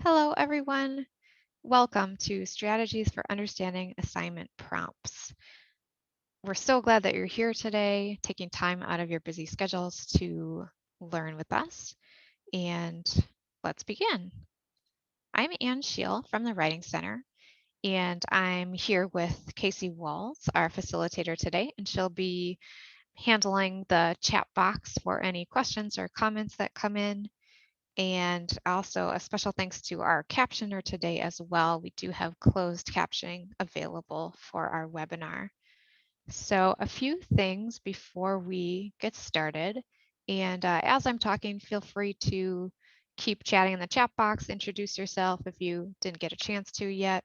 Hello, everyone. Welcome to Strategies for Understanding Assignment Prompts. We're so glad that you're here today, taking time out of your busy schedules to learn with us. And let's begin. I'm Ann Scheel from the Writing Center, and I'm here with Casey Walls, our facilitator today, and she'll be handling the chat box for any questions or comments that come in. And also a special thanks to our captioner today as well. We do have closed captioning available for our webinar. So a few things before we get started. And as I'm talking, feel free to keep chatting in the chat box, introduce yourself if you didn't get a chance to yet.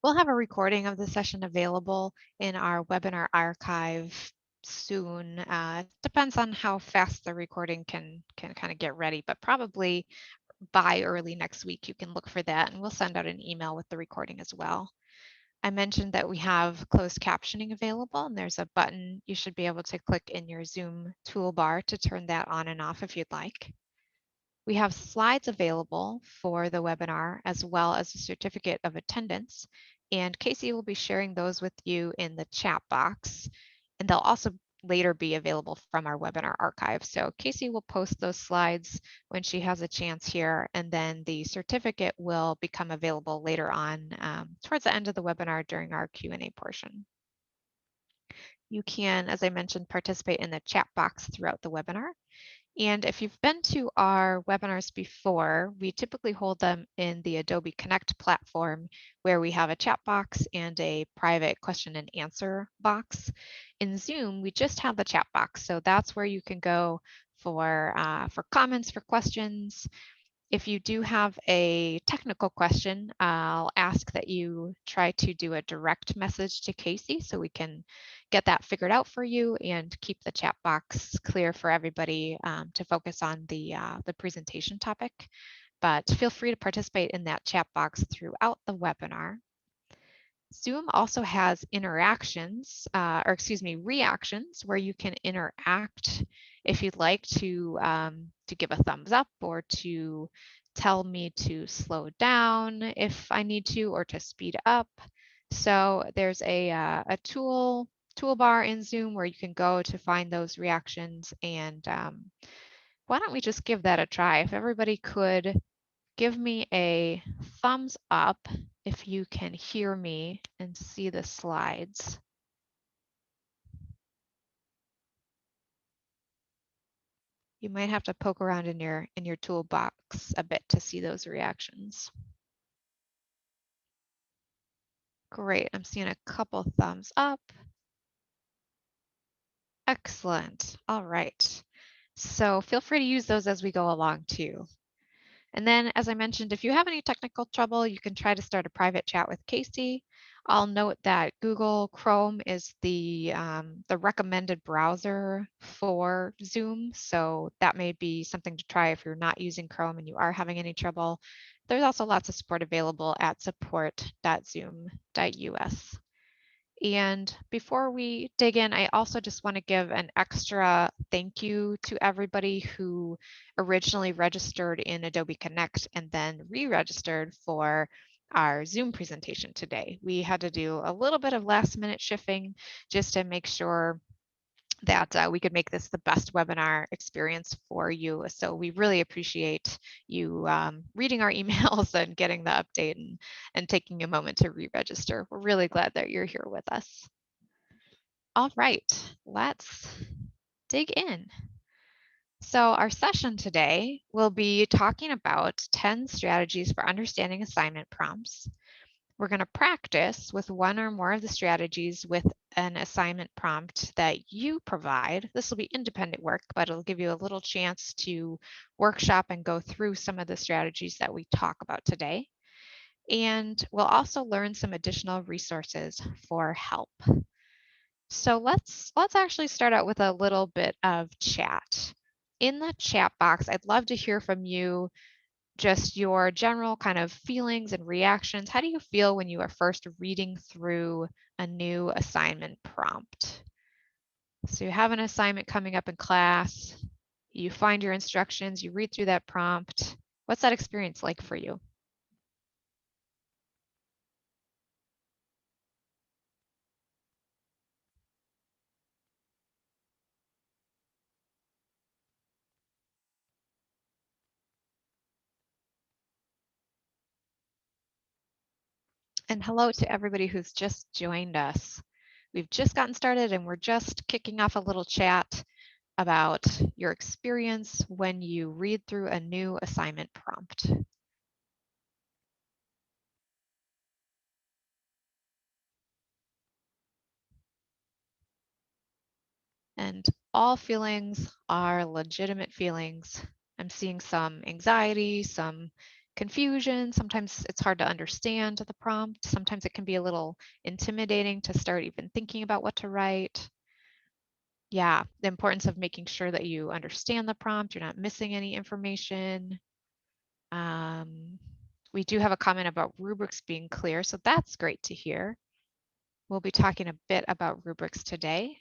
We'll have a recording of the session available in our webinar archive soon. Depends on how fast the recording can kind of get ready, but probably by early next week, you can look for that, and we'll send out an email with the recording as well. I mentioned that we have closed captioning available, and there's a button you should be able to click in your Zoom toolbar to turn that on and off if you'd like. We have slides available for the webinar as well as a certificate of attendance, and Casey will be sharing those with you in the chat box, and they'll also later be available from our webinar archive. So Casey will post those slides when she has a chance here, and then the certificate will become available later on towards the end of the webinar during our Q&A portion. You can, as I mentioned, participate in the chat box throughout the webinar. And if you've been to our webinars before, we typically hold them in the Adobe Connect platform where we have a chat box and a private question and answer box. In Zoom, we just have the chat box. So that's where you can go for comments, for questions. If you do have a technical question, I'll ask that you try to do a direct message to Casey so we can get that figured out for you and keep the chat box clear for everybody to focus on the presentation topic. But feel free to participate in that chat box throughout the webinar. Zoom also has reactions where you can interact if you'd like to give a thumbs up or to tell me to slow down if I need to or to speed up. So there's a toolbar in Zoom where you can go to find those reactions. And why don't we just give that a try? If everybody could give me a thumbs up if you can hear me and see the slides. You might have to poke around in your toolbox a bit to see those reactions. Great, I'm seeing a couple thumbs up. Excellent. All right. So feel free to use those as we go along too. And then, as I mentioned, if you have any technical trouble, you can try to start a private chat with Casey. I'll note that Google Chrome is the recommended browser for Zoom, so that may be something to try if you're not using Chrome and you are having any trouble. There's also lots of support available at support.zoom.us. And before we dig in, I also just want to give an extra thank you to everybody who originally registered in Adobe Connect and then re-registered for our Zoom presentation today. We had to do a little bit of last minute shifting just to make sure that we could make this the best webinar experience for you. So we really appreciate you reading our emails and getting the update and taking a moment to re-register. We're really glad that you're here with us. All right, let's dig in. So our session today will be talking about 10 strategies for understanding assignment prompts. We're going to practice with one or more of the strategies with an assignment prompt that you provide. This will be independent work, but it'll give you a little chance to workshop and go through some of the strategies that we talk about today. And we'll also learn some additional resources for help. So let's actually start out with a little bit of chat. In the chat box, I'd love to hear from you just your general kind of feelings and reactions. How do you feel when you are first reading through a new assignment prompt? So you have an assignment coming up in class, you find your instructions, you read through that prompt. What's that experience like for you? And hello to everybody who's just joined us. We've just gotten started and we're just kicking off a little chat about your experience when you read through a new assignment prompt. And all feelings are legitimate feelings. I'm seeing some anxiety, some confusion. Sometimes it's hard to understand the prompt. Sometimes it can be a little intimidating to start even thinking about what to write. Yeah, the importance of making sure that you understand the prompt, you're not missing any information. Um, we do have a comment about rubrics being clear, so that's great to hear. We'll be talking a bit about rubrics today.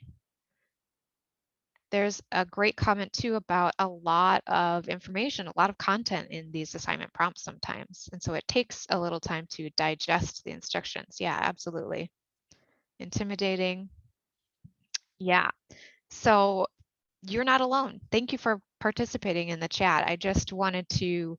There's a great comment too about a lot of information, a lot of content in these assignment prompts sometimes. And so it takes a little time to digest the instructions. Yeah, absolutely. Intimidating. Yeah. So you're not alone. Thank you for participating in the chat. I just wanted to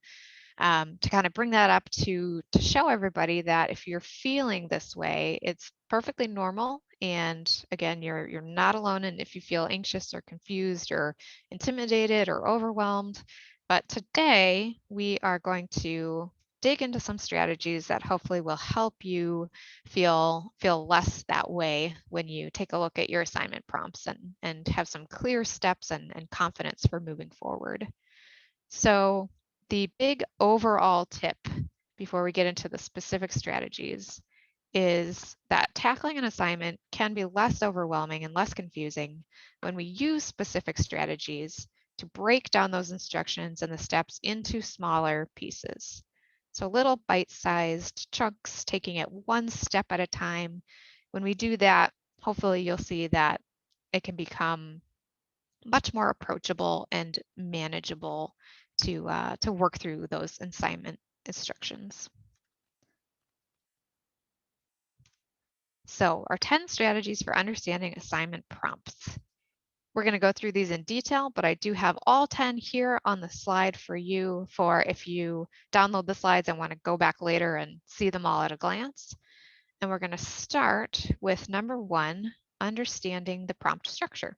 kind of bring that up to show everybody that if you're feeling this way, it's perfectly normal. And again, you're not alone. And if you feel anxious or confused or intimidated or overwhelmed, but today we are going to dig into some strategies that hopefully will help you feel less that way when you take a look at your assignment prompts and have some clear steps and confidence for moving forward. So the big overall tip before we get into the specific strategies is that tackling an assignment can be less overwhelming and less confusing when we use specific strategies to break down those instructions and the steps into smaller pieces. So little bite-sized chunks, taking it one step at a time. When we do that, hopefully you'll see that it can become much more approachable and manageable to work through those assignment instructions. So our 10 strategies for understanding assignment prompts. We're going to go through these in detail, but I do have all 10 here on the slide for you for if you download the slides and want to go back later and see them all at a glance. And we're going to start with number 1, understanding the prompt structure.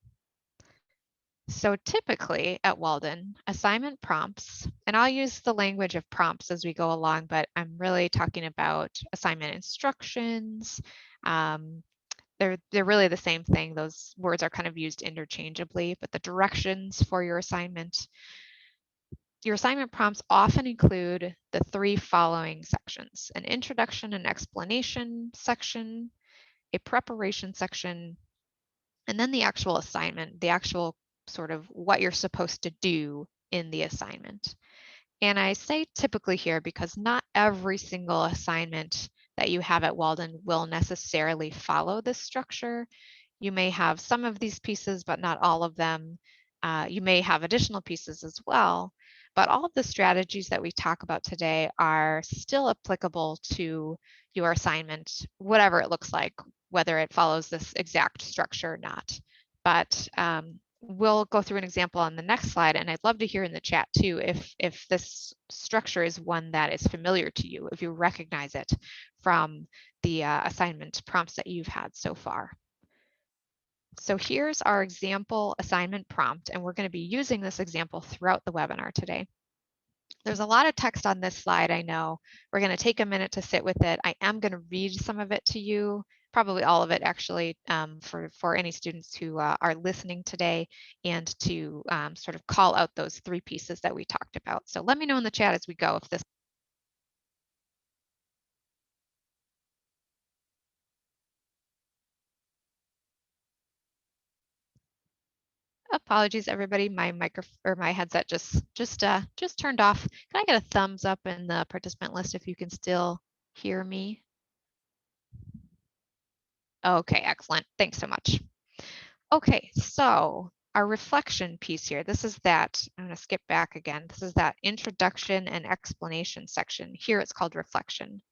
So typically at Walden, assignment prompts, and I'll use the language of prompts as we go along, but I'm really talking about assignment instructions. Um, they're really the same thing. Those words are kind of used interchangeably, but the directions for your assignment prompts often include the 3 following sections: an introduction and explanation section, a preparation section, and then the actual assignment, the actual sort of what you're supposed to do in the assignment. And I say typically here because not every single assignment that you have at Walden will necessarily follow this structure. You may have some of these pieces, but not all of them. You may have additional pieces as well. But all of the strategies that we talk about today are still applicable to your assignment, whatever it looks like, whether it follows this exact structure or not. But we'll go through an example on the next slide, and I'd love to hear in the chat too if this structure is one that is familiar to you, if you recognize it from the assignment prompts that you've had so far. So here's our example assignment prompt, and we're going to be using this example throughout the webinar today. There's a lot of text on this slide, I know. We're going to take a minute to sit with it. I am going to read some of it to you, probably all of it actually, for any students who are listening today, and to sort of call out those 3 pieces that we talked about. So let me know in the chat as we go if this. Apologies, everybody. My my headset just turned off. Can I get a thumbs up in the participant list if you can still hear me? Okay, excellent. Thanks so much. Okay, so our reflection piece here, this is that, I'm going to skip back again. This is that introduction and explanation section. Here it's called reflection.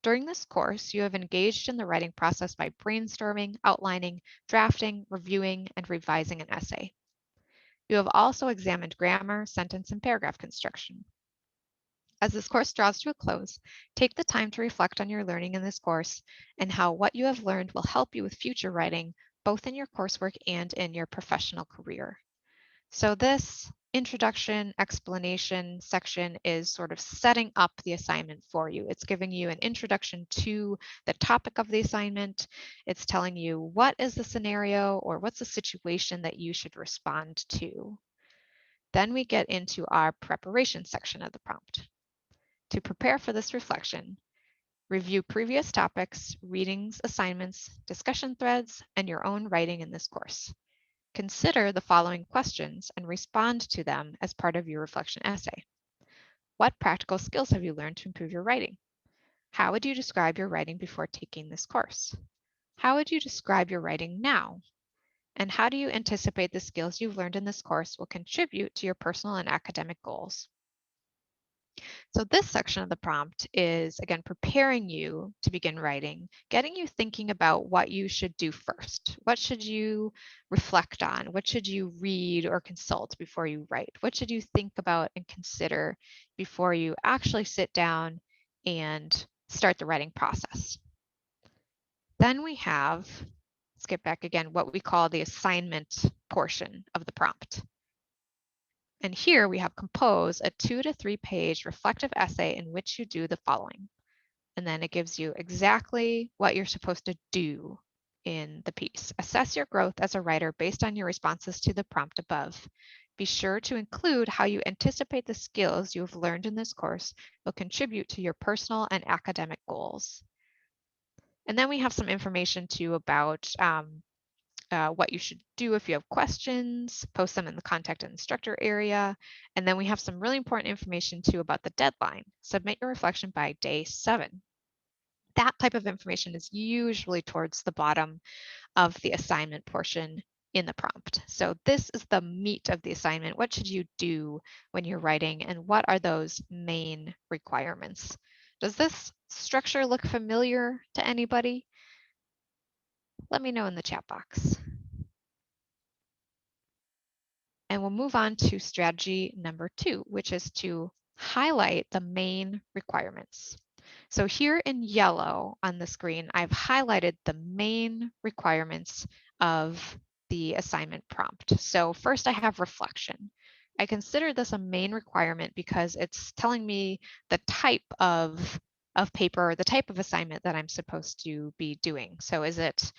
During this course, you have engaged in the writing process by brainstorming, outlining, drafting, reviewing, and revising an essay. You have also examined grammar, sentence, and paragraph construction. As this course draws to a close, take the time to reflect on your learning in this course and how what you have learned will help you with future writing, both in your coursework and in your professional career. So this introduction explanation section is sort of setting up the assignment for you. It's giving you an introduction to the topic of the assignment. It's telling you what is the scenario or what's the situation that you should respond to. Then we get into our preparation section of the prompt. To prepare for this reflection, review previous topics, readings, assignments, discussion threads, and your own writing in this course. Consider the following questions and respond to them as part of your reflection essay. What practical skills have you learned to improve your writing? How would you describe your writing before taking this course? How would you describe your writing now? And how do you anticipate the skills you've learned in this course will contribute to your personal and academic goals? So this section of the prompt is, again, preparing you to begin writing, getting you thinking about what you should do first. What should you reflect on? What should you read or consult before you write? What should you think about and consider before you actually sit down and start the writing process? Then we have, skip back again, what we call the assignment portion of the prompt. And here we have compose a 2 to 3 page reflective essay in which you do the following. And then it gives you exactly what you're supposed to do in the piece. Assess your growth as a writer based on your responses to the prompt above. Be sure to include how you anticipate the skills you have learned in this course will contribute to your personal and academic goals. And then we have some information too about what you should do if you have questions, post them in the contact instructor area. And then we have some really important information too about the deadline. Submit your reflection by day 7. That type of information is usually towards the bottom of the assignment portion in the prompt. So this is the meat of the assignment. What should you do when you're writing, and what are those main requirements? Does this structure look familiar to anybody? Let me know in the chat box. And we'll move on to strategy number 2, which is to highlight the main requirements. So here in yellow on the screen, I've highlighted the main requirements of the assignment prompt. So first I have reflection. I consider this a main requirement because it's telling me the type of paper, the type of assignment that I'm supposed to be doing. So is it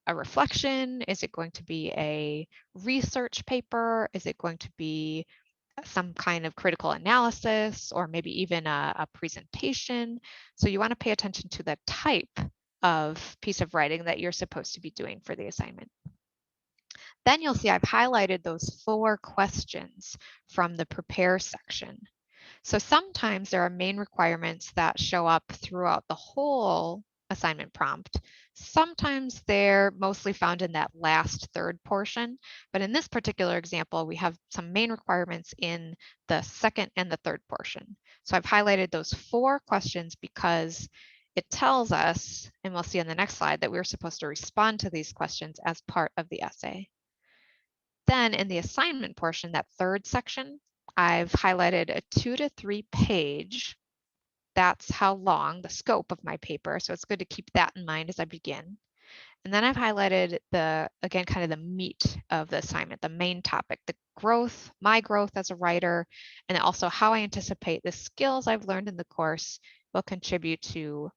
a reflection? Is it going to be a research paper? Is it going to be some kind of critical analysis, or maybe even a presentation? So you want to pay attention to the type of piece of writing that you're supposed to be doing for the assignment. Then you'll see I've highlighted those 4 questions from the prepare section. So sometimes there are main requirements that show up throughout the whole assignment prompt. Sometimes they're mostly found in that last third portion, but in this particular example, we have some main requirements in the second and the third portion. So I've highlighted those 4 questions because it tells us, and we'll see on the next slide, that we're supposed to respond to these questions as part of the essay. Then in the assignment portion, that third section, I've highlighted a 2 to 3 page. That's how long, the scope of my paper. So it's good to keep that in mind as I begin. And then I've highlighted the, again, kind of the meat of the assignment, the main topic, the growth, my growth as a writer, and also how I anticipate the skills I've learned in the course will contribute to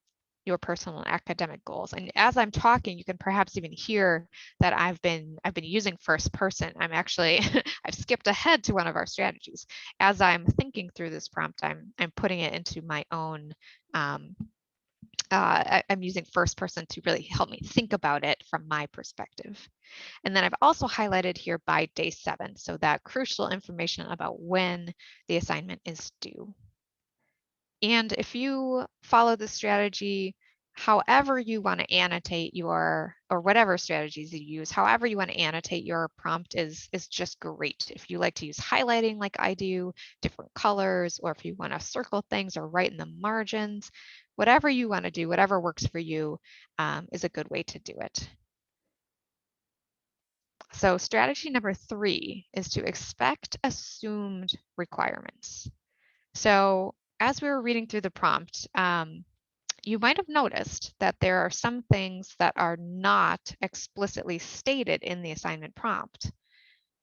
your personal and academic goals. And as I'm talking, you can perhaps even hear that I've been using first person. I'm actually I've skipped ahead to one of our strategies. As I'm thinking through this prompt, I'm putting it into my own I'm using first person to really help me think about it from my perspective. And then I've also highlighted here by day 7, so that crucial information about when the assignment is due. And if you follow this strategy, however you want to annotate your, or whatever strategies you use, however you want to annotate your prompt is just great. If you like to use highlighting like I do, different colors, or if you want to circle things or write in the margins, whatever you want to do, whatever works for you, is a good way to do it. So strategy number 3 is to expect assumed requirements. So as we were reading through the prompt, you might have noticed that there are some things that are not explicitly stated in the assignment prompt.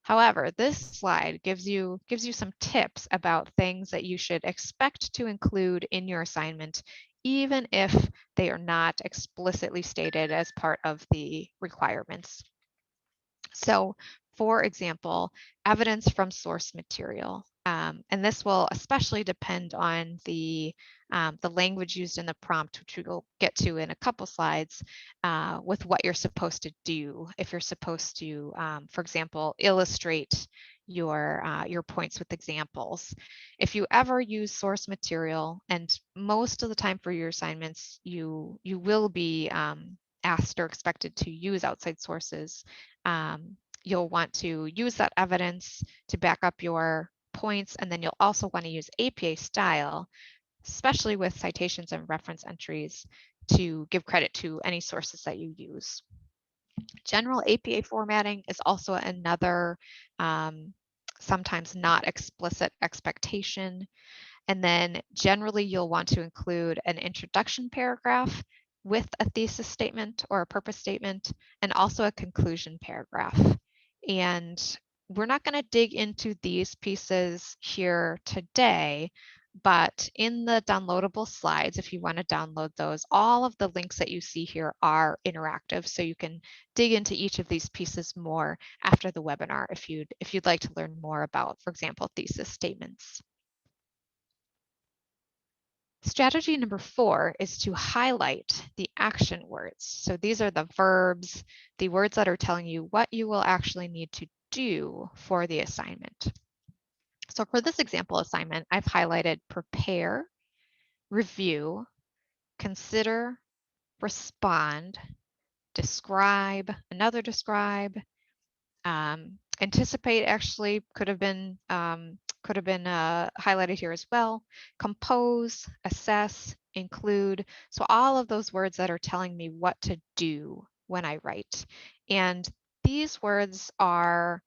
However, this slide gives you some tips about things that you should expect to include in your assignment, even if they are not explicitly stated as part of the requirements. So, for example, evidence from source material. And this will especially depend on the language used in the prompt, which we will get to in a couple slides, with what you're supposed to do. If you're supposed to, for example, illustrate your points with examples. If you ever use source material, and most of the time for your assignments, you will be asked or expected to use outside sources. You'll want to use that evidence to back up your points, and then you'll also want to use APA style, especially with citations and reference entries, to give credit to any sources that you use. General APA formatting is also another sometimes not explicit expectation. And then generally you'll want to include an introduction paragraph with a thesis statement or a purpose statement, and also a conclusion paragraph. And we're not going to dig into these pieces here today, but in the downloadable slides, if you want to download those, all of the links that you see here are interactive, so you can dig into each of these pieces more after the webinar if you'd like to learn more about, for example, thesis statements. Strategy number 4 is to highlight the action words. So these are the verbs, the words that are telling you what you will actually need to do for the assignment. So for this example assignment, I've highlighted prepare, review, consider, respond, describe, another describe, anticipate actually could have been highlighted here as well. Compose, assess, include. So all of those words that are telling me what to do when I write. And these words are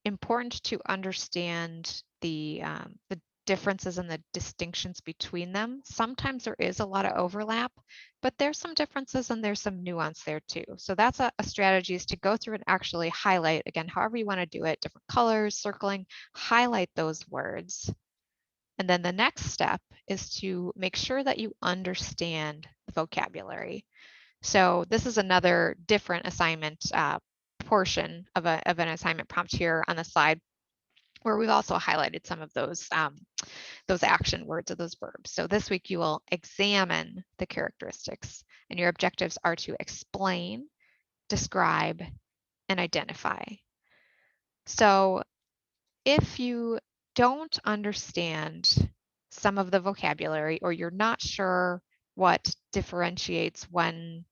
important to understand the differences and the distinctions between them. Sometimes there is a lot of overlap, but there's some differences and there's some nuance there too. So that's a strategy, is to go through and actually highlight, again, however you want to do it, different colors, circling, highlight those words. And then the next step is to make sure that you understand the vocabulary. So this is another different assignment portion of an assignment prompt here on the slide, where we've also highlighted some of those action words or those verbs. So this week you will examine the characteristics, and your objectives are to explain, describe, and identify. So if you don't understand some of the vocabulary, or you're not sure what differentiates one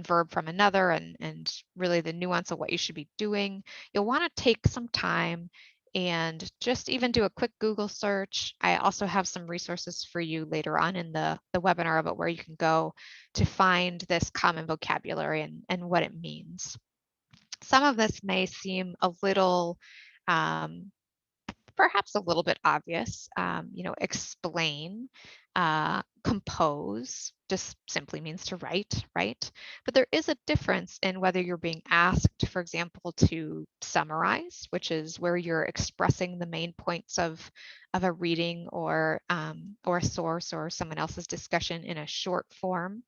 verb from another, and really the nuance of what you should be doing, you'll want to take some time and just even do a quick Google search. I also have some resources for you later on in the webinar about where you can go to find this common vocabulary and what it means. Some of this may seem a little perhaps a little bit obvious. Explain, compose just simply means to write, right? But there is a difference in whether you're being asked, for example, to summarize, which is where you're expressing the main points of a reading or a source or someone else's discussion in a short form,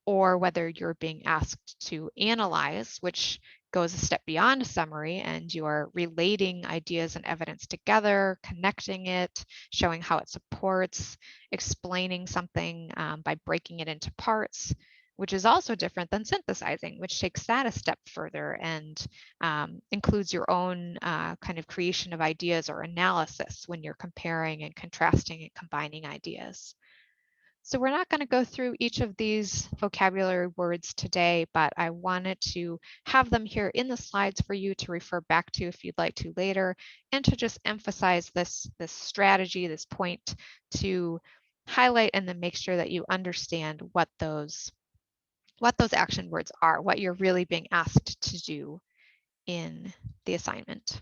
or whether you're being asked to analyze, which goes a step beyond a summary, and you're relating ideas and evidence together, connecting it, showing how it supports, explaining something by breaking it into parts, which is also different than synthesizing, which takes that a step further and includes your own kind of creation of ideas or analysis when you're comparing and contrasting and combining ideas. So we're not going to go through each of these vocabulary words today, but I wanted to have them here in the slides for you to refer back to if you'd like to later, and to just emphasize this strategy, this point, to highlight and then make sure that you understand what those action words are, what you're really being asked to do in the assignment.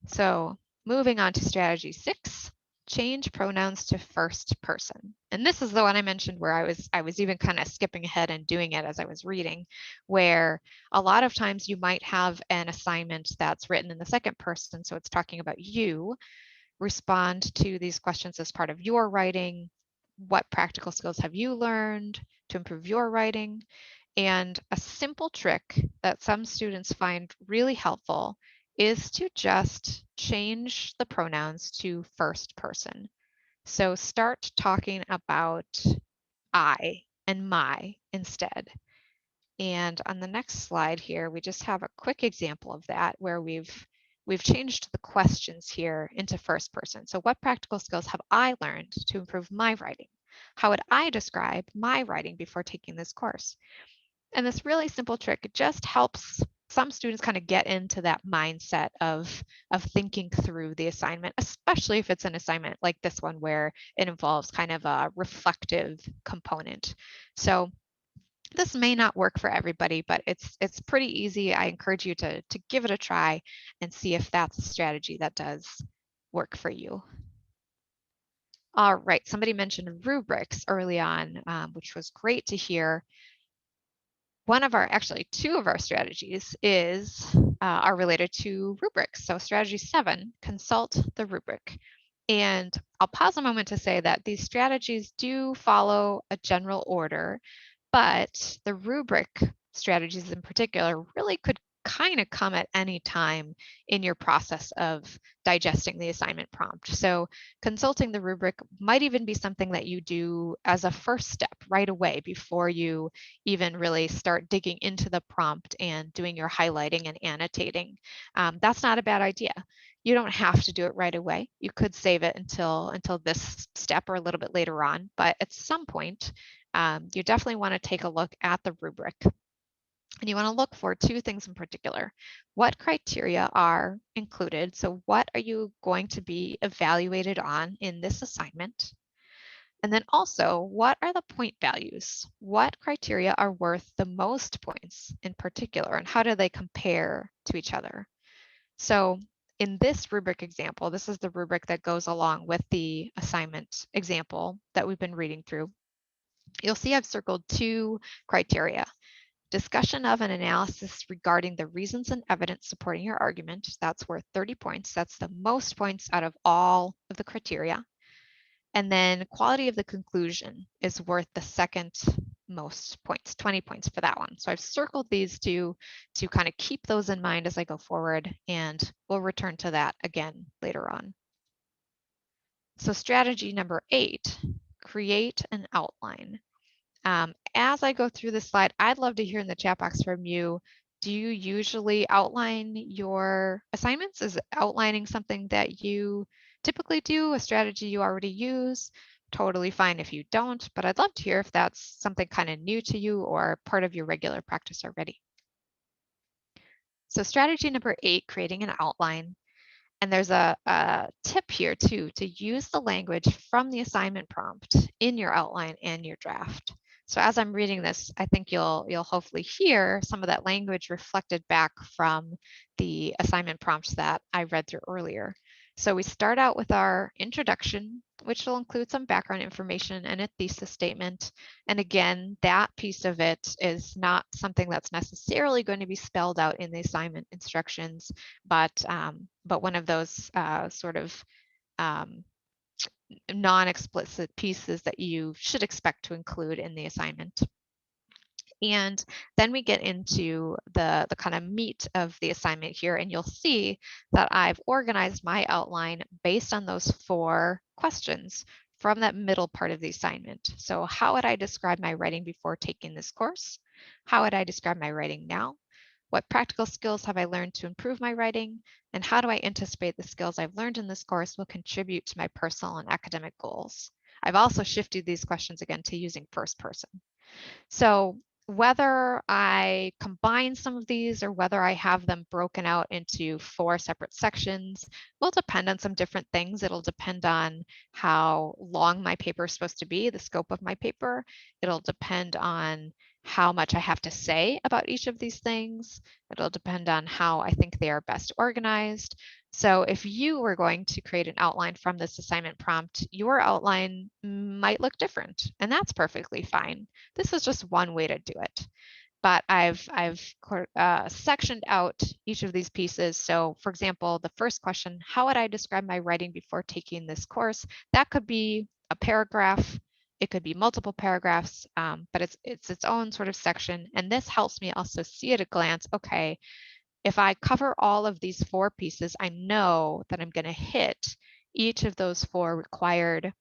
So moving on to strategy 6, change pronouns to first person. And this is the one I mentioned where I was even kind of skipping ahead and doing it as I was reading, where a lot of times you might have an assignment that's written in the second person, so it's talking about you. Respond to these questions as part of your writing. What practical skills have you learned to improve your writing? And a simple trick that some students find really helpful is to just change the pronouns to first person. So start talking about I and my instead. And on the next slide here, we just have a quick example of that where we've changed the questions here into first person. So what practical skills have I learned to improve my writing? How would I describe my writing before taking this course? And this really simple trick, it just helps some students kind of get into that mindset of thinking through the assignment, especially if it's an assignment like this one where it involves kind of a reflective component. So this may not work for everybody, but it's pretty easy. I encourage you to give it a try and see if that's a strategy that does work for you. All right, somebody mentioned rubrics early on, which was great to hear. One of our, actually two of our strategies are related to rubrics. So strategy 7, consult the rubric. And I'll pause a moment to say that these strategies do follow a general order, but the rubric strategies in particular really could kind of come at any time in your process of digesting the assignment prompt. So consulting the rubric might even be something that you do as a first step right away before you even really start digging into the prompt and doing your highlighting and annotating. That's not a bad idea. You don't have to do it right away. You could save it until this step or a little bit later on, but at some point, you definitely want to take a look at the rubric. And you want to look for two things in particular. What criteria are included? So what are you going to be evaluated on in this assignment? And then also, what are the point values? What criteria are worth the most points in particular, and how do they compare to each other? So in this rubric example, this is the rubric that goes along with the assignment example that we've been reading through. You'll see I've circled two criteria. Discussion of an analysis regarding the reasons and evidence supporting your argument. That's worth 30 points. That's the most points out of all of the criteria. And then quality of the conclusion is worth the second most points, 20 points for that one. So I've circled these two to kind of keep those in mind as I go forward, and we'll return to that again later on. So strategy number 8, create an outline. As I go through this slide, I'd love to hear in the chat box from you. Do you usually outline your assignments? Is outlining something that you typically do, a strategy you already use? Totally fine if you don't, but I'd love to hear if that's something kind of new to you or part of your regular practice already. So strategy number 8, creating an outline. And there's a tip here too, to use the language from the assignment prompt in your outline and your draft. So as I'm reading this, I think you'll hopefully hear some of that language reflected back from the assignment prompts that I read through earlier. So we start out with our introduction, which will include some background information and a thesis statement. And again, that piece of it is not something that's necessarily going to be spelled out in the assignment instructions, but one of those sort of non-explicit pieces that you should expect to include in the assignment. And then we get into the kind of meat of the assignment here, and you'll see that I've organized my outline based on those 4 questions from that middle part of the assignment. So how would I describe my writing before taking this course? How would I describe my writing now? What practical skills have I learned to improve my writing? And how do I anticipate the skills I've learned in this course will contribute to my personal and academic goals? I've also shifted these questions again to using first person. So whether I combine some of these or whether I have them broken out into 4 separate sections will depend on some different things. It'll depend on how long my paper is supposed to be, the scope of my paper. It'll depend on how much I have to say about each of these things. It'll depend on how I think they are best organized. So if you were going to create an outline from this assignment prompt, your outline might look different, and that's perfectly fine. This is just one way to do it. But I've sectioned out each of these pieces. So for example, the first question, how would I describe my writing before taking this course? That could be a paragraph. It could be multiple paragraphs, but it's its own sort of section. And this helps me also see at a glance, okay, if I cover all of these 4 pieces, I know that I'm going to hit each of those 4 required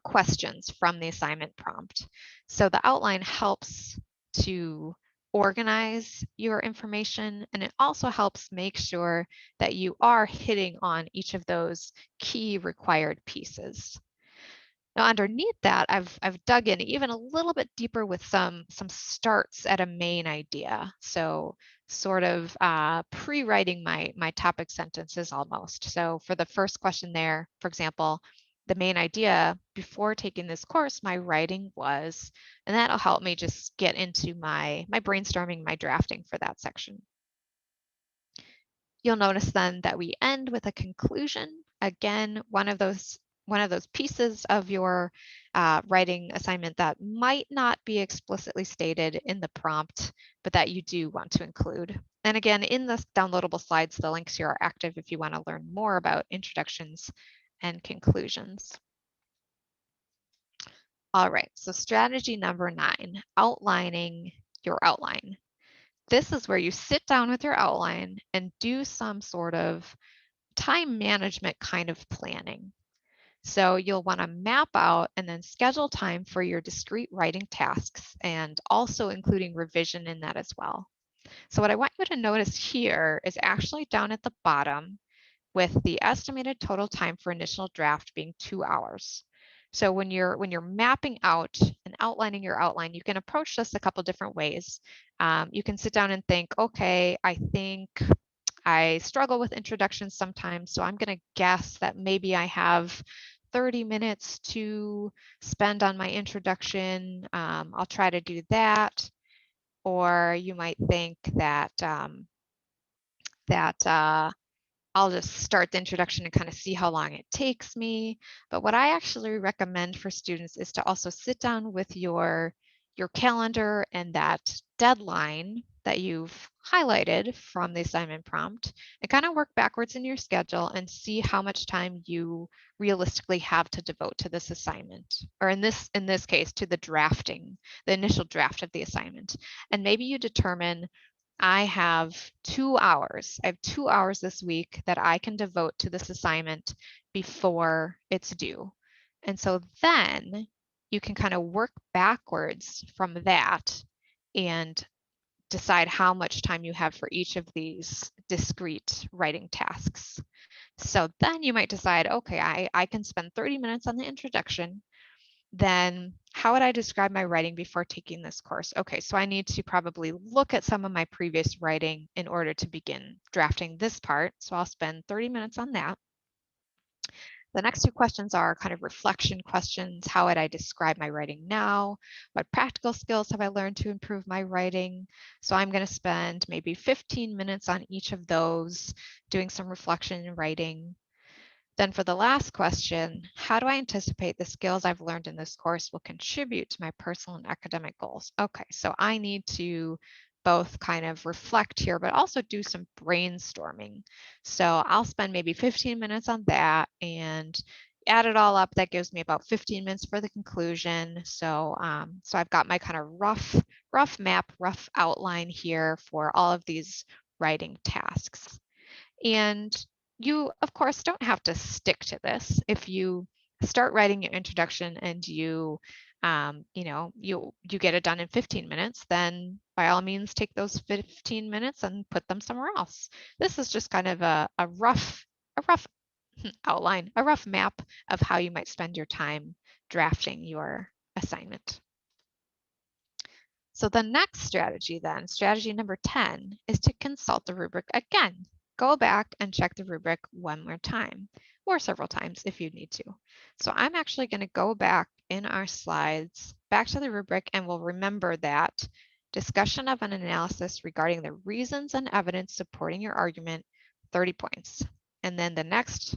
questions from the assignment prompt. So the outline helps to organize your information, and it also helps make sure that you are hitting on each of those key required pieces. Now underneath that, I've dug in even a little bit deeper with some starts at a main idea. So sort of pre-writing my topic sentences almost. So for the first question there, for example, the main idea before taking this course, my writing was, and that'll help me just get into my brainstorming, my drafting for that section. You'll notice then that we end with a conclusion. Again, one of those pieces of your writing assignment that might not be explicitly stated in the prompt, but that you do want to include. And again, in the downloadable slides, the links here are active if you want to learn more about introductions and conclusions. All right, so strategy number 9, outlining your outline. This is where you sit down with your outline and do some sort of time management kind of planning. So you'll want to map out and then schedule time for your discrete writing tasks and also including revision in that as well. So what I want you to notice here is actually down at the bottom with the estimated total time for initial draft being 2 hours. So when you're mapping out and outlining your outline, you can approach this a couple different ways. You can sit down and think, okay, I think I struggle with introductions sometimes, so I'm going to guess that maybe I have 30 minutes to spend on my introduction. I'll try to do that. Or you might think that I'll just start the introduction and kind of see how long it takes me. But what I actually recommend for students is to also sit down with your calendar and that deadline that you've highlighted from the assignment prompt and kind of work backwards in your schedule and see how much time you realistically have to devote to this assignment, or in this case to the drafting, the initial draft of the assignment. And maybe you determine I have 2 hours. I have 2 hours this week that I can devote to this assignment before it's due. And so then you can kind of work backwards from that and decide how much time you have for each of these discrete writing tasks. So then you might decide, okay, I can spend 30 minutes on the introduction. Then how would I describe my writing before taking this course? Okay, so I need to probably look at some of my previous writing in order to begin drafting this part. So I'll spend 30 minutes on that. The next 2 questions are kind of reflection questions. How would I describe my writing now? What practical skills have I learned to improve my writing? So I'm going to spend maybe 15 minutes on each of those, doing some reflection and writing. Then for the last question, how do I anticipate the skills I've learned in this course will contribute to my personal and academic goals? Okay, so I need to both kind of reflect here, but also do some brainstorming. So I'll spend maybe 15 minutes on that and add it all up. That gives me about 15 minutes for the conclusion. So, so I've got my kind of rough map, rough outline here for all of these writing tasks. And you, of course, don't have to stick to this. If you start writing your introduction and you get it done in 15 minutes, then by all means take those 15 minutes and put them somewhere else. This is just kind of a rough outline, a rough map of how you might spend your time drafting your assignment. So the next strategy then, strategy number 10, is to consult the rubric again. Go back and check the rubric one more time, or several times if you need to. So I'm actually going to go back in our slides, back to the rubric, and we'll remember that discussion of an analysis regarding the reasons and evidence supporting your argument, 30 points. And then the next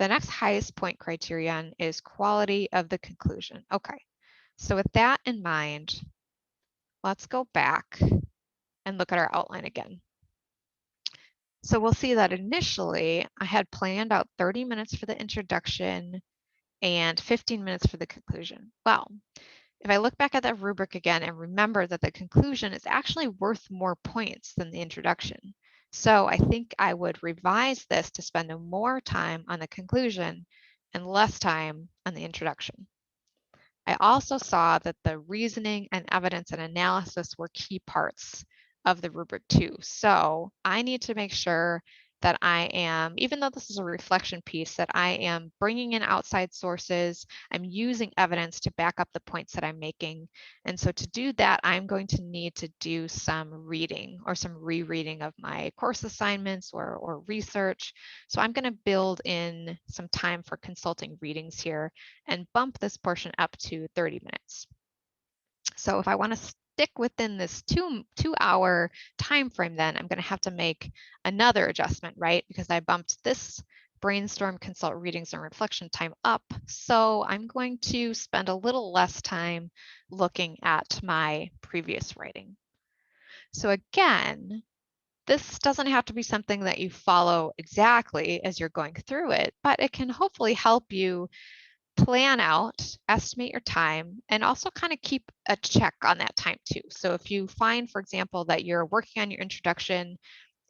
highest point criterion is quality of the conclusion. Okay, so with that in mind, let's go back and look at our outline again. So we'll see that initially I had planned out 30 minutes for the introduction and 15 minutes for the conclusion. Well, if I look back at that rubric again and remember that the conclusion is actually worth more points than the introduction. So I think I would revise this to spend more time on the conclusion and less time on the introduction. I also saw that the reasoning and evidence and analysis were key parts of the rubric too. So I need to make sure that I am, even though this is a reflection piece, that I am bringing in outside sources. I'm using evidence to back up the points that I'm making. And so to do that, I'm going to need to do some reading or some rereading of my course assignments or research. So I'm going to build in some time for consulting readings here and bump this portion up to 30 minutes. So if I want to stick within this two-hour time frame, then I'm going to have to make another adjustment, right? Because I bumped this brainstorm, consult readings, and reflection time up. So I'm going to spend a little less time looking at my previous writing. So again, this doesn't have to be something that you follow exactly as you're going through it, but it can hopefully help you plan out, estimate your time, and also kind of keep a check on that time too. So if you find, for example, that you're working on your introduction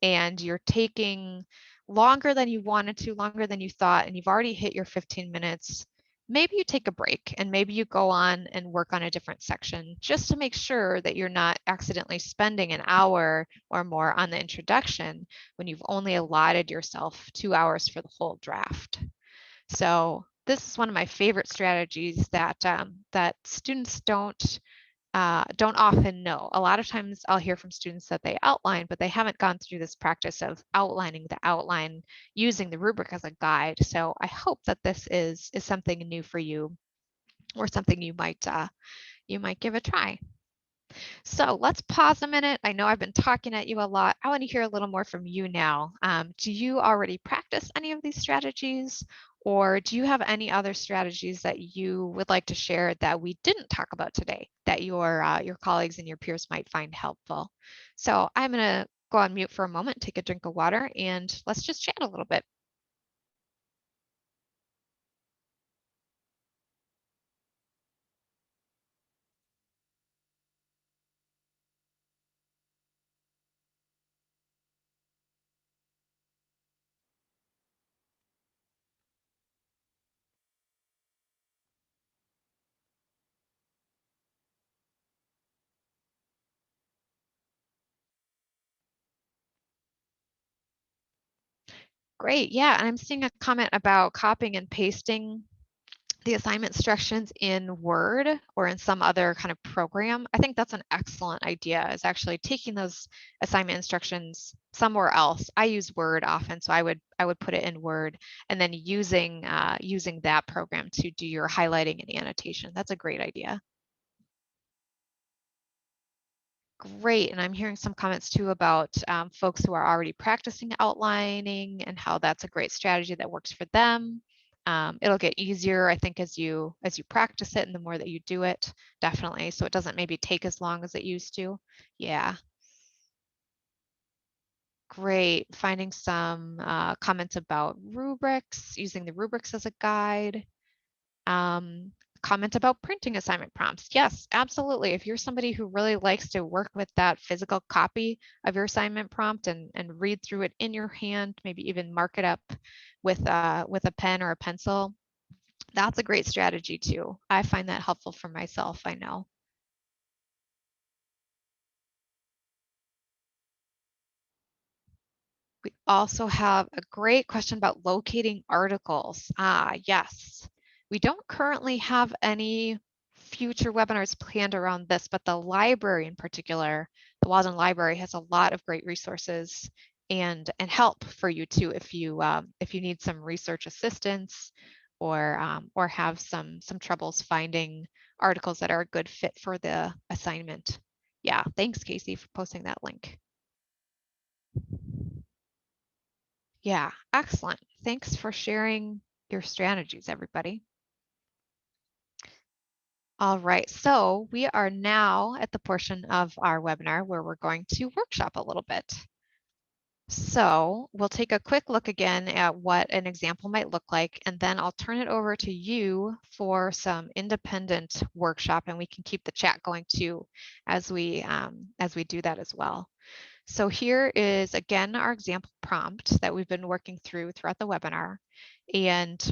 and you're taking longer than you wanted to, longer than you thought, and you've already hit your 15 minutes, maybe you take a break and maybe you go on and work on a different section just to make sure that you're not accidentally spending an hour or more on the introduction when you've only allotted yourself 2 hours for the whole draft. So this is one of my favorite strategies that that students don't often know. A lot of times I'll hear from students that they outline, but they haven't gone through this practice of outlining the outline using the rubric as a guide. So I hope that this is something new for you or something you might give a try. So let's pause a minute. I know I've been talking at you a lot. I want to hear a little more from you now. Do you already practice any of these strategies? Or do you have any other strategies that you would like to share that we didn't talk about today that your colleagues and your peers might find helpful? So I'm going to go on mute for a moment, take a drink of water, and let's just chat a little bit. Great. Yeah. And I'm seeing a comment about copying and pasting the assignment instructions in Word or in some other kind of program. I think that's an excellent idea, is actually taking those assignment instructions somewhere else. I use Word often, so I would put it in Word and then using that program to do your highlighting and annotation. That's a great idea. Great. And I'm hearing some comments too about folks who are already practicing outlining and how that's a great strategy that works for them. It'll get easier, I think, as you practice it and the more that you do it, definitely. So it doesn't maybe take as long as it used to. Yeah, great. Finding some comments about rubrics, using the rubrics as a guide. Um, Comment about printing assignment prompts. Yes, absolutely. If you're somebody who really likes to work with that physical copy of your assignment prompt and read through it in your hand, maybe even mark it up with a pen or a pencil, that's a great strategy too. I find that helpful for myself, I know. We also have a great question about locating articles. Yes. We don't currently have any future webinars planned around this, but the library in particular, the Walden Library has a lot of great resources and help for you too if you need some research assistance or have some troubles finding articles that are a good fit for the assignment. Yeah, thanks, Casey, for posting that link. Yeah, excellent. Thanks for sharing your strategies, everybody. All right, so we are now at the portion of our webinar where we're going to workshop a little bit. So we'll take a quick look again at what an example might look like, and then I'll turn it over to you for some independent workshop, and we can keep the chat going too as we do that as well. So here is, again, our example prompt that we've been working throughout the webinar. And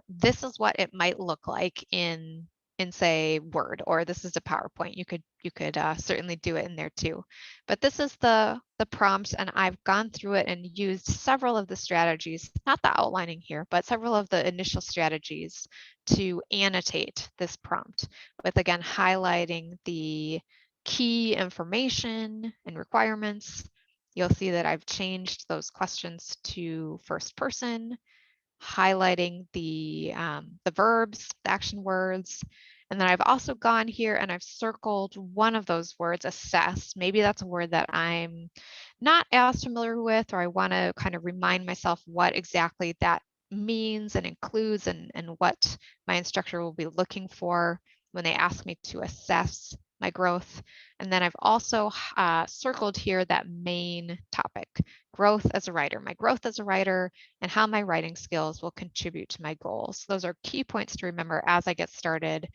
this is what it might look like in say Word, or this is a PowerPoint. You could certainly do it in there too. But this is the prompt, and I've gone through it and used several of the strategies, not the outlining here, but several of the initial strategies to annotate this prompt with, again, highlighting the key information and requirements. You'll see that I've changed those questions to first person, highlighting the verbs, the action words. And then I've also gone here and I've circled one of those words, assess. Maybe that's a word that I'm not as familiar with, or I want to kind of remind myself what exactly that means and includes, and what my instructor will be looking for when they ask me to assess my growth. And then I've also circled here that main topic, growth as a writer, my growth as a writer, and how my writing skills will contribute to my goals. Those are key points to remember as I get started,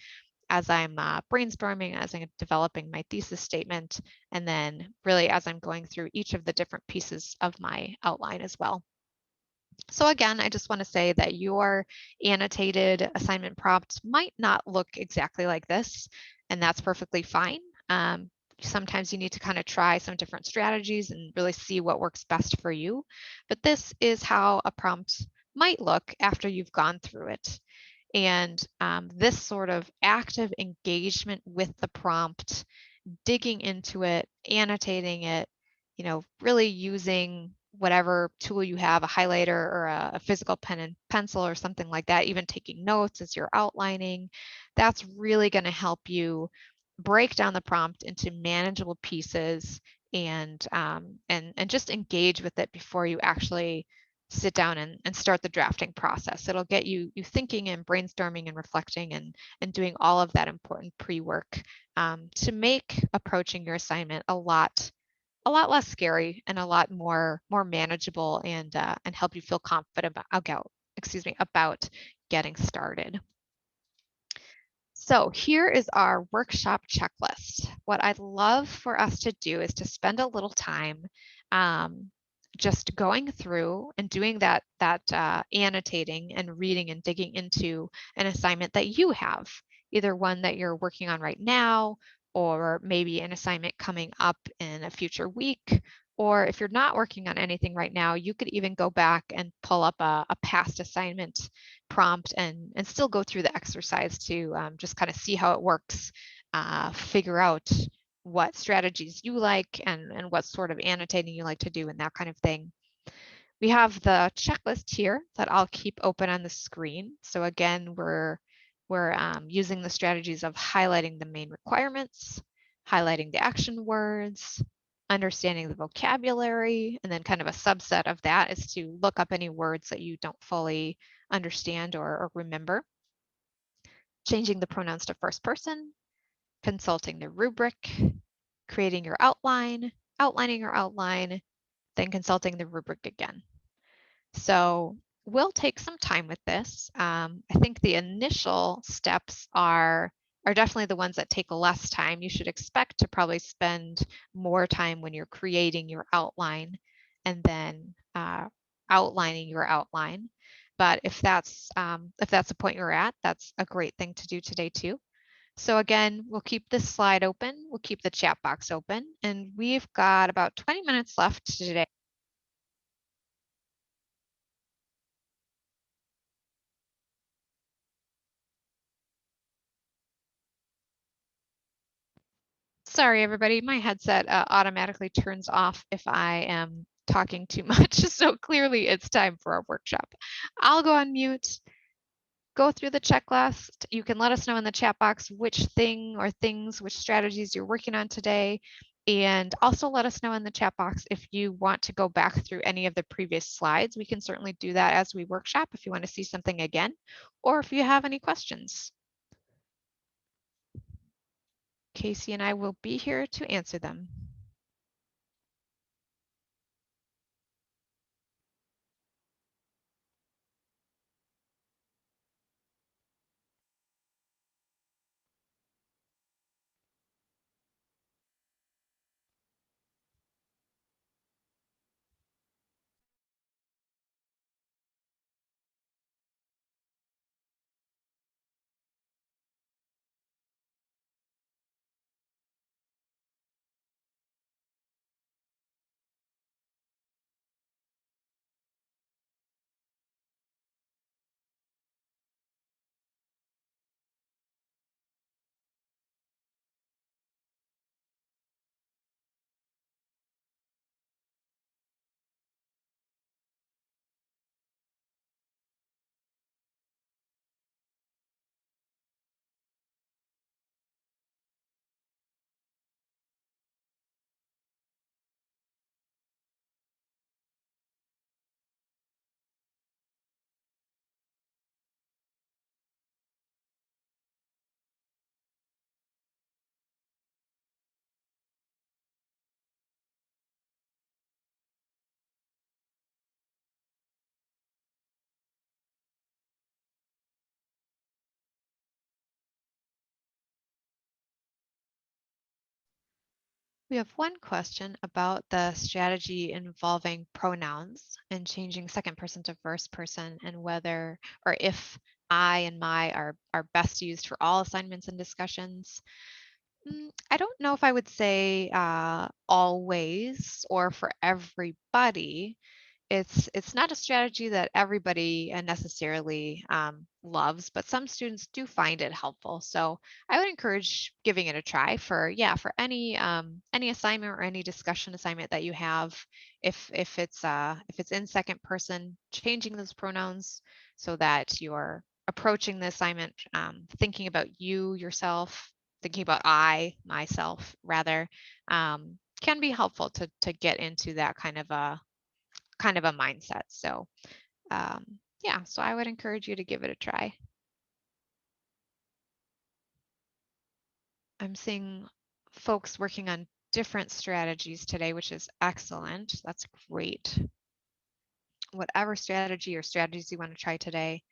as I'm brainstorming, as I'm developing my thesis statement, and then really as I'm going through each of the different pieces of my outline as well. So again, I just want to say that your annotated assignment prompt might not look exactly like this, and that's perfectly fine. Sometimes you need to kind of try some different strategies and really see what works best for you. But this is how a prompt might look after you've gone through it. And this sort of active engagement with the prompt, digging into it, annotating it, really using whatever tool you have, a highlighter or a physical pen and pencil or something like that, even taking notes as you're outlining, that's really going to help you break down the prompt into manageable pieces and just engage with it before you actually sit down and start the drafting process. It'll get you thinking and brainstorming and reflecting and doing all of that important pre-work to make approaching your assignment a lot less scary and a lot more manageable and help you feel confident about getting started. So here is our workshop checklist. What I'd love for us to do is to spend a little time just going through and doing that annotating and reading and digging into an assignment that you have, either one that you're working on right now, or maybe an assignment coming up in a future week. Or if you're not working on anything right now, you could even go back and pull up a past assignment prompt and still go through the exercise to just kind of see how it works, figure out what strategies you like and what sort of annotating you like to do and that kind of thing. We have the checklist here that I'll keep open on the screen. So again, we're using the strategies of highlighting the main requirements, highlighting the action words, understanding the vocabulary, and then kind of a subset of that is to look up any words that you don't fully understand or remember, changing the pronouns to first person, consulting the rubric, creating your outline, outlining your outline, then consulting the rubric again. So we'll take some time with this. I think the initial steps are definitely the ones that take less time. You should expect to probably spend more time when you're creating your outline and then outlining your outline. But if that's the point you're at, that's a great thing to do today too. So again, we'll keep this slide open, we'll keep the chat box open, and we've got about 20 minutes left today. Sorry, everybody. My headset automatically turns off if I am talking too much. So clearly it's time for our workshop. I'll go on mute, go through the checklist. You can let us know in the chat box which thing or things, which strategies you're working on today. And also let us know in the chat box if you want to go back through any of the previous slides. We can certainly do that as we workshop if you want to see something again, or if you have any questions. Casey and I will be here to answer them. We have one question about the strategy involving pronouns and changing second person to first person, and whether or if I and my are best used for all assignments and discussions. I don't know if I would say always or for everybody. It's not a strategy that everybody necessarily loves, but some students do find it helpful. So I would encourage giving it a try for, yeah, for any assignment or any discussion assignment that you have. If it's in second person, changing those pronouns so that you're approaching the assignment thinking about you yourself, thinking about I myself rather, can be helpful to get into that kind of a mindset. So yeah, so I would encourage you to give it a try. I'm seeing folks working on different strategies today, which is excellent. That's great. Whatever strategy or strategies you want to try today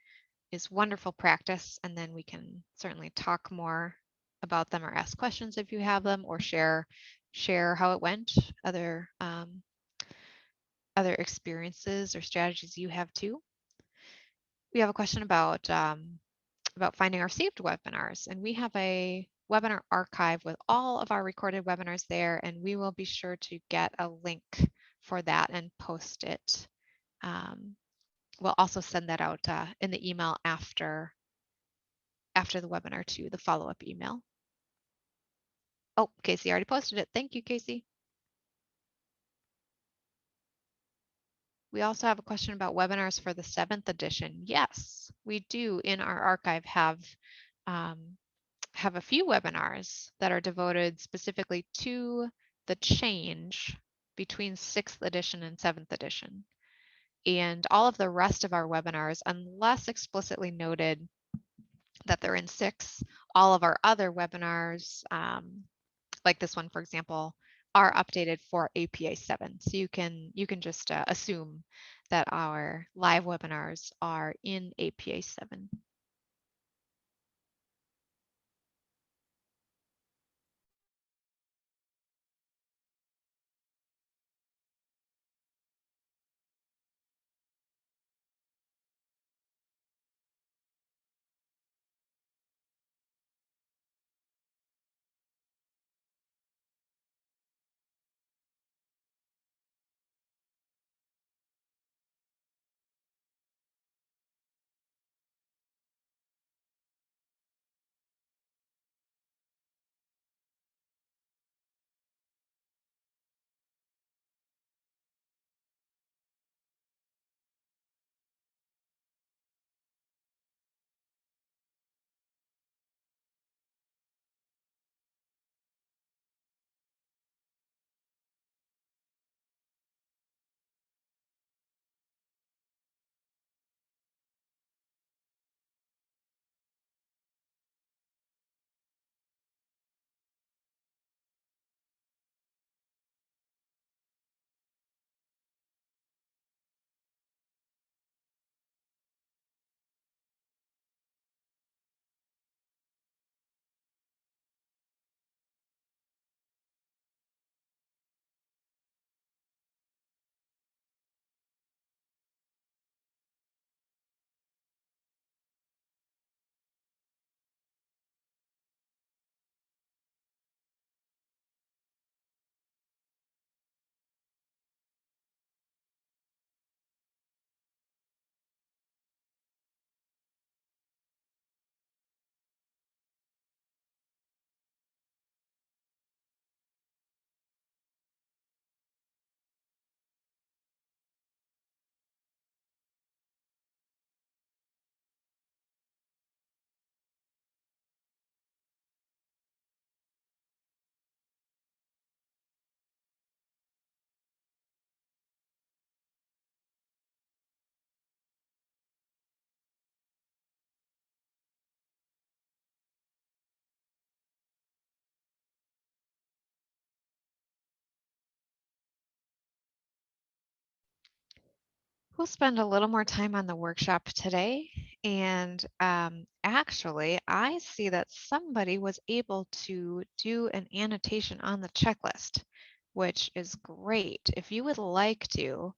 is wonderful practice, and then we can certainly talk more about them or ask questions if you have them, or share how it went, other experiences or strategies you have too. We have a question about finding our saved webinars. And we have a webinar archive with all of our recorded webinars there, and we will be sure to get a link for that and post it. We'll also send that out in the email after the webinar to the follow-up email. Oh, Casey already posted it. Thank you, Casey. We also have a question about webinars for the 7th edition. Yes, we do in our archive have a few webinars that are devoted specifically to the change between 6th edition and 7th edition. And all of the rest of our webinars, unless explicitly noted that they're in 6, all of our other webinars, like this one, for example, are updated for APA 7. So you can just assume that our live webinars are in APA 7. We'll spend a little more time on the workshop today. And actually, I see that somebody was able to do an annotation on the checklist, which is great. If you would like to,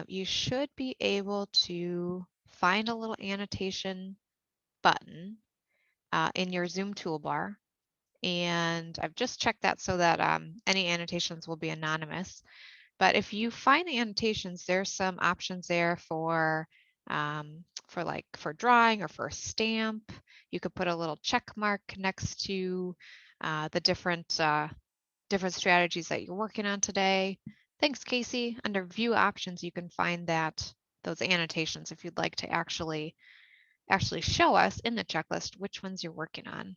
you should be able to find a little annotation button in your Zoom toolbar. And I've just checked that so that any annotations will be anonymous. But if you find the annotations, there's some options there for like for drawing or for a stamp. You could put a little check mark next to the different strategies that you're working on today. Thanks, Casey. Under View Options, you can find that those annotations if you'd like to actually show us in the checklist which ones you're working on.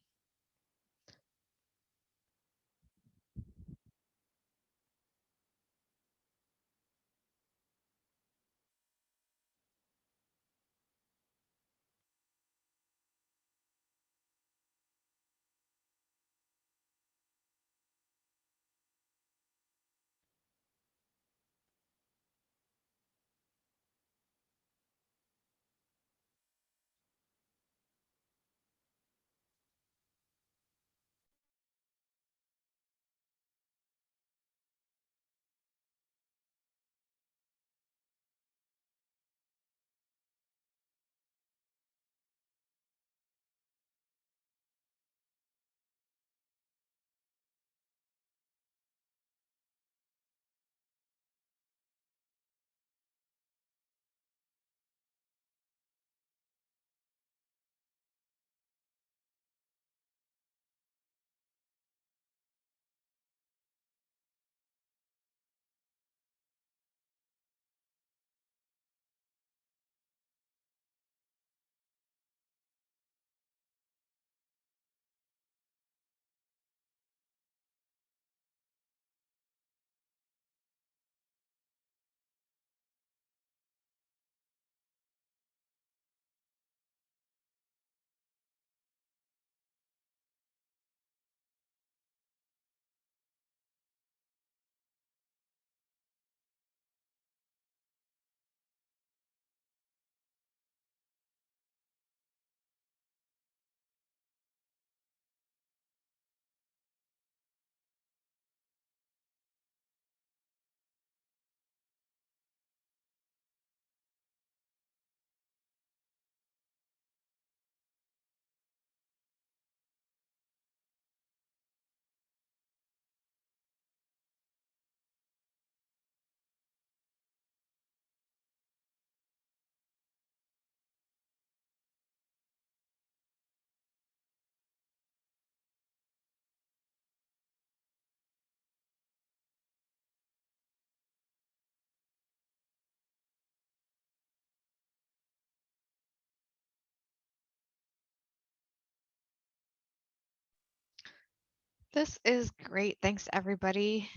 This is great. Thanks, everybody.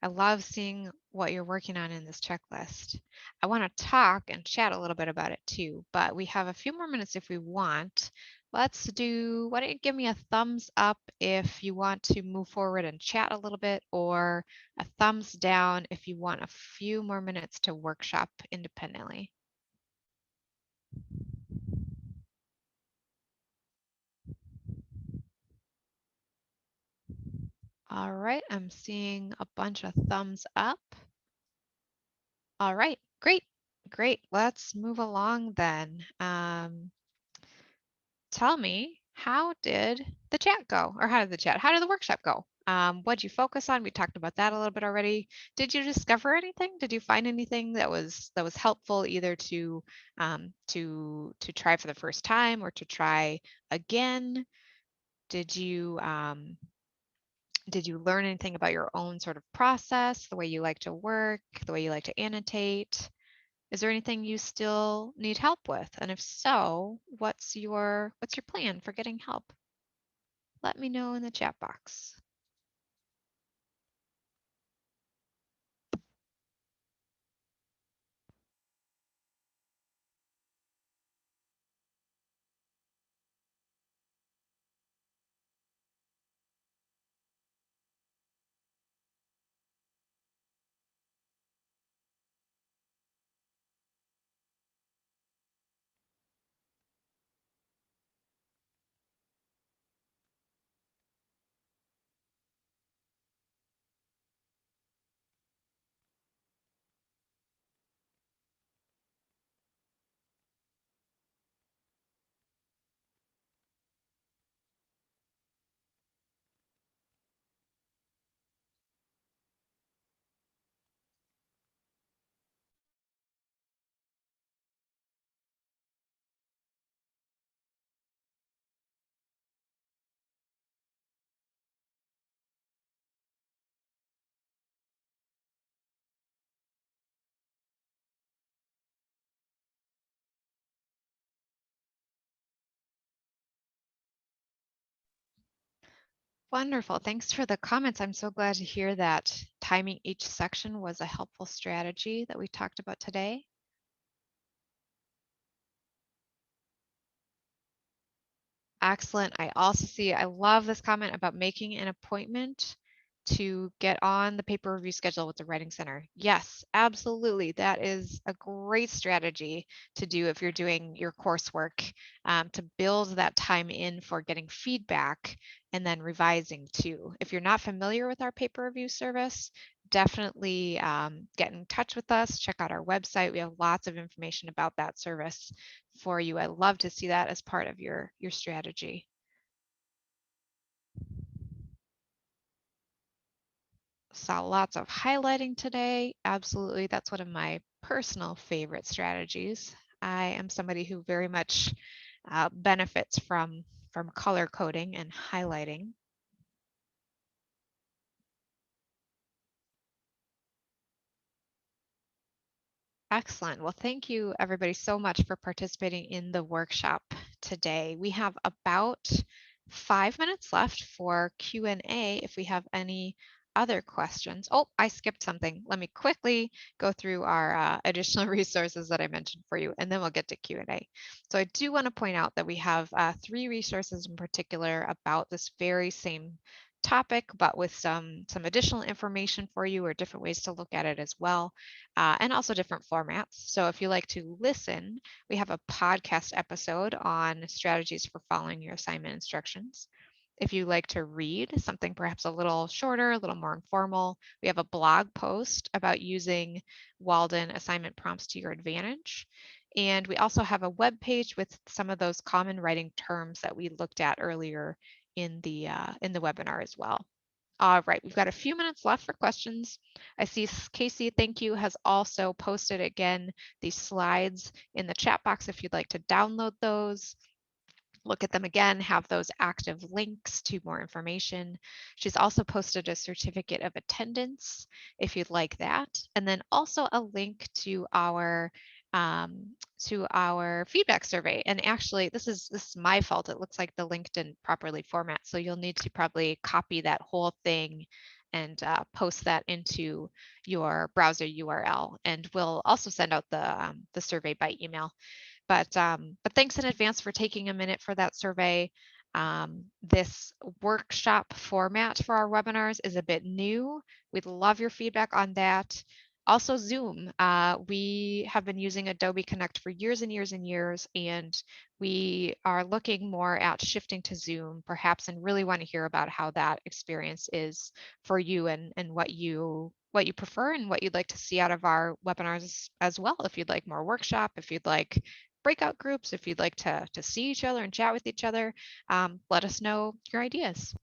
I love seeing what you're working on in this checklist. I want to talk and chat a little bit about it too, but we have a few more minutes if we want. Why don't you give me a thumbs up if you want to move forward and chat a little bit, or a thumbs down if you want a few more minutes to workshop independently. All right, I'm seeing a bunch of thumbs up. All right, great, great. Let's move along then. Tell me, how did the chat go? Or how did the workshop go? What'd you focus on? We talked about that a little bit already. Did you discover anything? Did you find anything that was helpful either to try for the first time or to try again? Did you did you learn anything about your own sort of process, the way you like to work, the way you like to annotate? Is there anything you still need help with? And if so, what's your plan for getting help? Let me know in the chat box. Wonderful. Thanks for the comments. I'm so glad to hear that timing each section was a helpful strategy that we talked about today. Excellent. I also see, I love this comment about making an appointment to get on the paper review schedule with the Writing Center. Yes, absolutely. That is a great strategy to do if you're doing your coursework, to build that time in for getting feedback and then revising too. If you're not familiar with our paper review service, definitely get in touch with us. Check out our website. We have lots of information about that service for you. I love to see that as part of your strategy. Saw lots of highlighting today. Absolutely, that's one of my personal favorite strategies. I am somebody who very much benefits from color coding and highlighting. Excellent. Well, thank you everybody so much for participating in the workshop today. We have about 5 minutes left for Q&A if we have any other questions. Oh, I skipped something. Let me quickly go through our additional resources that I mentioned for you, and then we'll get to Q&A. So I do want to point out that we have 3 resources in particular about this very same topic, but with some additional information for you or different ways to look at it as well, and also different formats. So if you like to listen, we have a podcast episode on strategies for following your assignment instructions. If you like to read something perhaps a little shorter, a little more informal, we have a blog post about using Walden assignment prompts to your advantage. And we also have a web page with some of those common writing terms that we looked at earlier in the webinar as well. All right, we've got a few minutes left for questions. I see Casey, thank you, has also posted again these slides in the chat box if you'd like to download those, look at them again, have those active links to more information. She's also posted a certificate of attendance if you'd like that, and then also a link um, to our feedback survey. And actually, this is my fault. It looks like the link didn't properly format, so you'll need to probably copy that whole thing and post that into your browser URL. And we'll also send out the survey by email. But thanks in advance for taking a minute for that survey. This workshop format for our webinars is a bit new. We'd love your feedback on that. Also Zoom, we have been using Adobe Connect for years and years and years, and we are looking more at shifting to Zoom perhaps, and really want to hear about how that experience is for you, and what you prefer and what you'd like to see out of our webinars as well. If you'd like more workshop, if you'd like breakout groups, if you'd like to see each other and chat with each other, let us know your ideas.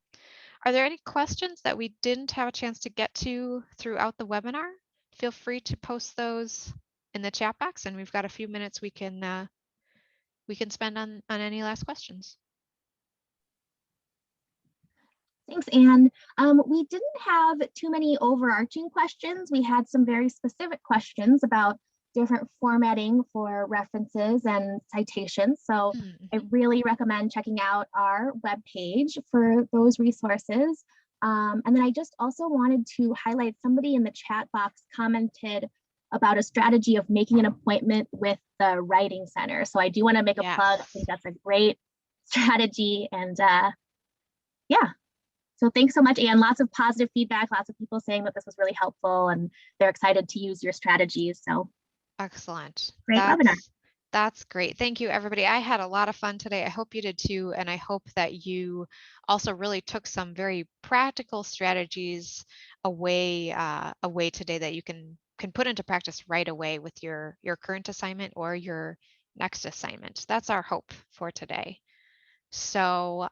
Are there any questions that we didn't have a chance to get to throughout the webinar? Feel free to post those in the chat box, and we've got a few minutes we can spend on any last questions. Thanks, Anne. We didn't have too many overarching questions. We had some very specific questions about different formatting for references and citations. So I really recommend checking out our webpage for those resources. And then I just also wanted to highlight, somebody in the chat box commented about a strategy of making an appointment with the Writing Center. So I do want to make a plug. I think that's a great strategy. And yeah. So thanks so much, Anne. Lots of positive feedback, lots of people saying that this was really helpful and they're excited to use your strategies. So excellent. Great webinar. That's great. Thank you, everybody. I had a lot of fun today. I hope you did too. And I hope that you also really took some very practical strategies away today that you can put into practice right away with your current assignment or your next assignment. That's our hope for today. So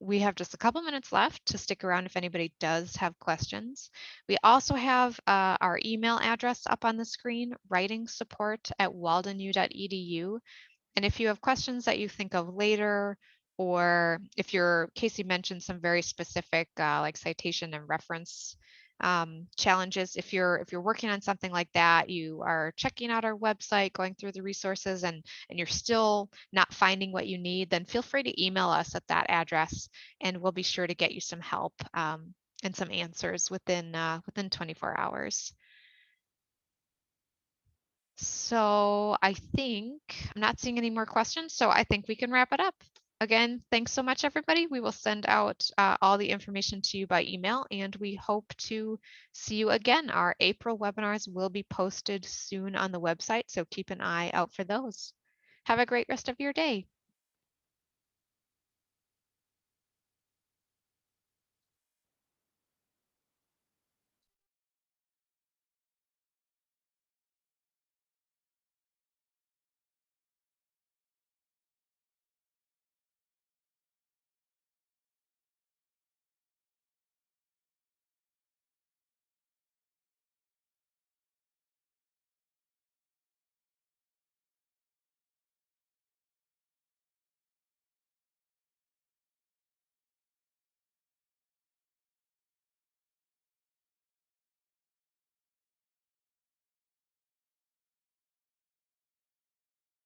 we have just a couple minutes left to stick around if anybody does have questions. We also have our email address up on the screen, writingsupport@waldenu.edu. And if you have questions that you think of later, or if Casey mentioned some very specific like citation and reference challenges. If you're working on something like that, you are checking out our website, going through the resources, and you're still not finding what you need, then feel free to email us at that address, and we'll be sure to get you some help and some answers within 24 hours. So I think I'm not seeing any more questions, so I think we can wrap it up. Again, thanks so much, everybody. We will send out all the information to you by email, and we hope to see you again. Our April webinars will be posted soon on the website, so keep an eye out for those. Have a great rest of your day.